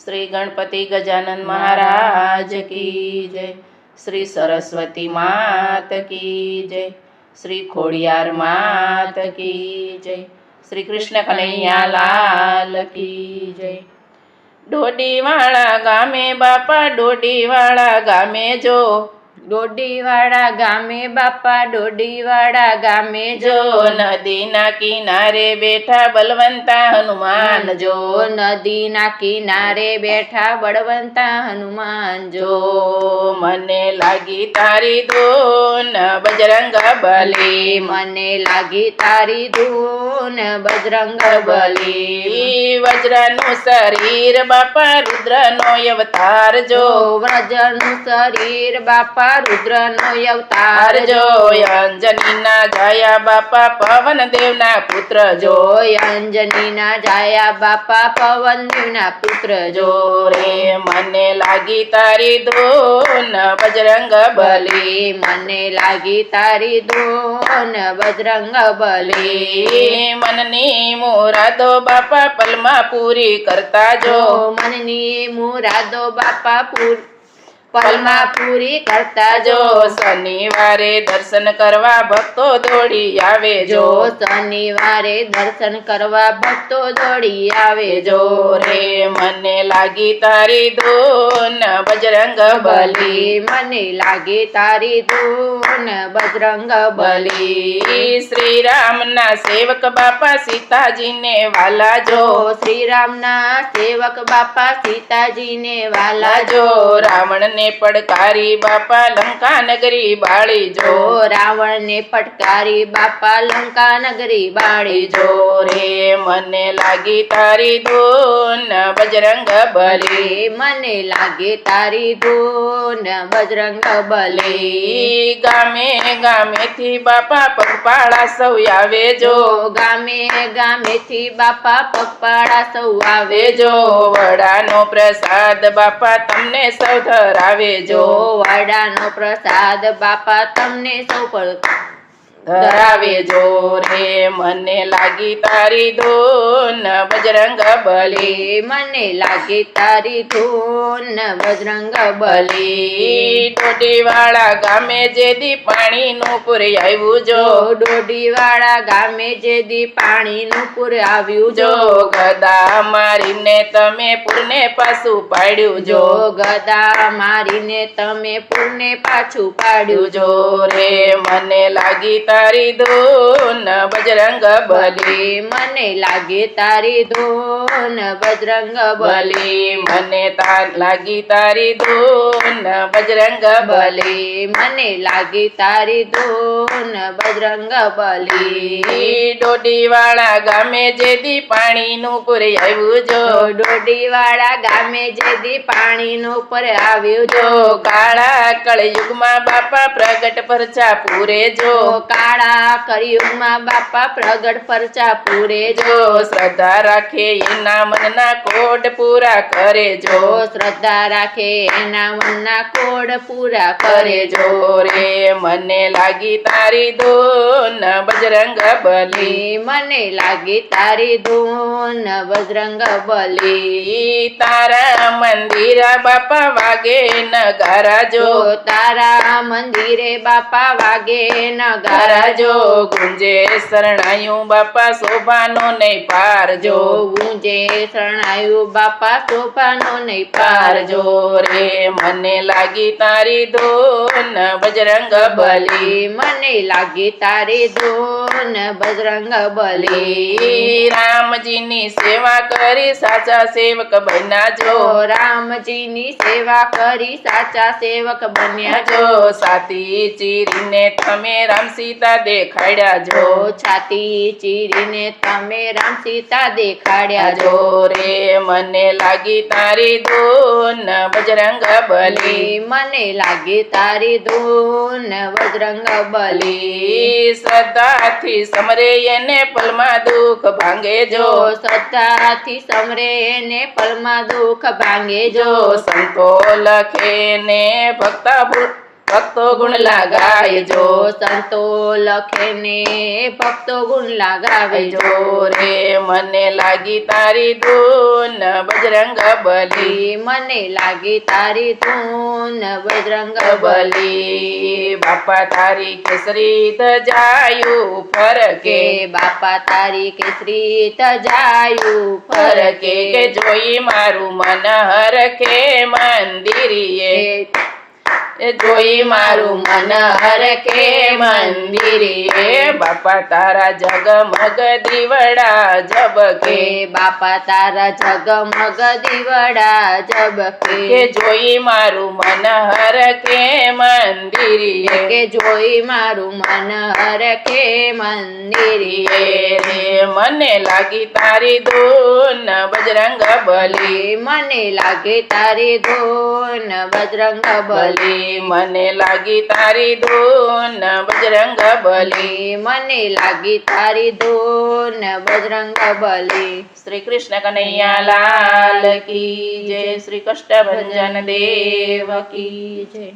श्री गणपति गजानन महाराज की जय। श्री सरस्वती मात की जय। श्री खोड़ियार मात की जय। श्री कृष्ण कन्हैया लाल की जय। डोडीवाड़ा गामे बापा डोडीवाड़ा गामे जो डोडीवाड़ा गामे बापा डोडीवाड़ा गामे जो नदी ना किनारे बैठा बलवंता हनुमान जो नदी ना किनारे बैठा बलवंता हनुमान जो मने लागी तारी धून बजरंग बली मने लागी तारी धून बजरंग बली वज्रनु शरीर बापा रुद्रनो अवतार जो वज्रनु शरीर बापा रुद्रनो अवतार जो अंजनी ना जाया बापा पवन देव ना पुत्र जो अंजनी ना जाया बापा पवन देव ना पुत्र जो रे मने लागी तारी धून बजरंग बली मने लागी तारी धून बजरंग बली मननी मुरादो बापा पलमा पूरी करता जो मननी मुरादो बापा पलमा पूरी करता जो शनिवारे दर्शन करवा भक्तो दौड़ी आवे जो शनिवारे दर्शन करवा भक्तो दौड़ी आवे जो रे मने लागी तारी धून बजरंग बली मने लागी तारी धून बजरंग बली श्री राम ना सेवक बापा सीताजी ने वाला जो श्री राम ना सेवक बापा सीताजी ने वाला जो रावण ने पटकारी बापा लंका नगरी बाड़ी जो रावण ने पटकारी बापा लंका नगरी बाड़ी जो रे मने लागी तारी धून बजरंग बली मने लागे तारी धून बजरंग बली गामे गामे थी बापा पगपाड़ा सौ आवे जो गामे गामे थी बापा पगपाड़ा सौ आवे जो वडानो प्रसाद बापा तमने सौ धरावे जो वडानो प्रसाद बापा तमने सौ पर धरावे जो रे मने लागी तारी धून बजरंग बली मने लागी तारी धून बजरंग बली डोडीवाड़ा गामे जेदी पाणी नु पूर आव्यू जो डोडीवाड़ा गामे जेदी पाणी नु पूर आव्यू जो गदा मारीने तमे पूरने पाछू पाड्यू जो गदा मारीने तमे पूरने पाछू पाड्यू जो रे मने लागी तारी धून बजरंग बली मने लागे तारी धून बजरंग बली मने लागी तारी धून बजरंग बली मने लागी तारी धून बजरंग बली डोडीवाड़ा गामे जेदी पाणी नु पूर आव्यू जो डोडीवाड़ा गामे जेदी पाणी नु पूर आव्यू जो काळा कलयुग मा बापा प्रगट परचा पूरे जो काळा कलयुग मा बापा प्रगट परचा पूरे जो श्रद्धा राखे एना मनना कोड पूरा करे जो श्रद्धा राखे एना मनना कोड पूरा करे जो रे मने लागी तारी धून बजरंग बली मने लागी तारी धून बजरंग बली तारा मंदिरा बापा वागे नगारा जो तारा मंदिरे बापा वागे नगारा जो गुंजे शरणायु बापा शोभानो नहीं पार जो गुंजे शरणायु बापा शोभानो नहीं पार जो रे मने लागी तारी धून बजरंग बली मने लागी तारी धून बजरंग बली राम जी नी सेवा करी साचा सेवक बन्या जो राम जी नी सेवा करी साचा सेवक बन्या जो साती चीरीने तमे राम सीता देखाड्या जो छाती चीरीने तमे राम सीता देखाड्या जो रे मने लागी तारी धून बजरंग बली मने लागी तारी धून बजरंग बली श्रद्धा थी समरे એને પલમાં દુઃખ ભાંગે જો શ્રદ્ધાથી સમરે એને પલમાં દુઃખ ભાંગે જો સંતો લખે ને ભક્તા ભક્તો ગુણ લગાય જો સંતો લખે ને ભક્તો ગુણ લગાવે જો જો રે મને લાગી તારી ધૂન બજરંગ બલી મને લાગી તારી ધૂન બજરંગ બલી બલી બાપા તારી કેસરી ધજાયું ફરકે કે બાપા તારી કેસરી તજાયું ફરકે કે જોઈ મારું મન હરખે મંદિરીએ જોઈ મારું મન હરખે મંદિરે બાપા તારા જગમગ દીવડા ઝબકે કે બાપા તારા જગમગ દીવડા ઝબકે કે જોઈ મારું મન હરખે મંદિરે કે જોઈ મારું મન હરખે મંદિરે રે મને લાગી તારી ધૂન બજરંગ બલી મને લાગે તારી ધૂન બજરંગ બલી મને લાગી તારી ધૂન બજરંગ બલી મને લાગી તારી ધૂન બજરંગ બલી શ્રી કૃષ્ણ કનૈયા લાલ કી જય શ્રી કષ્ટભંજન દેવ કી જય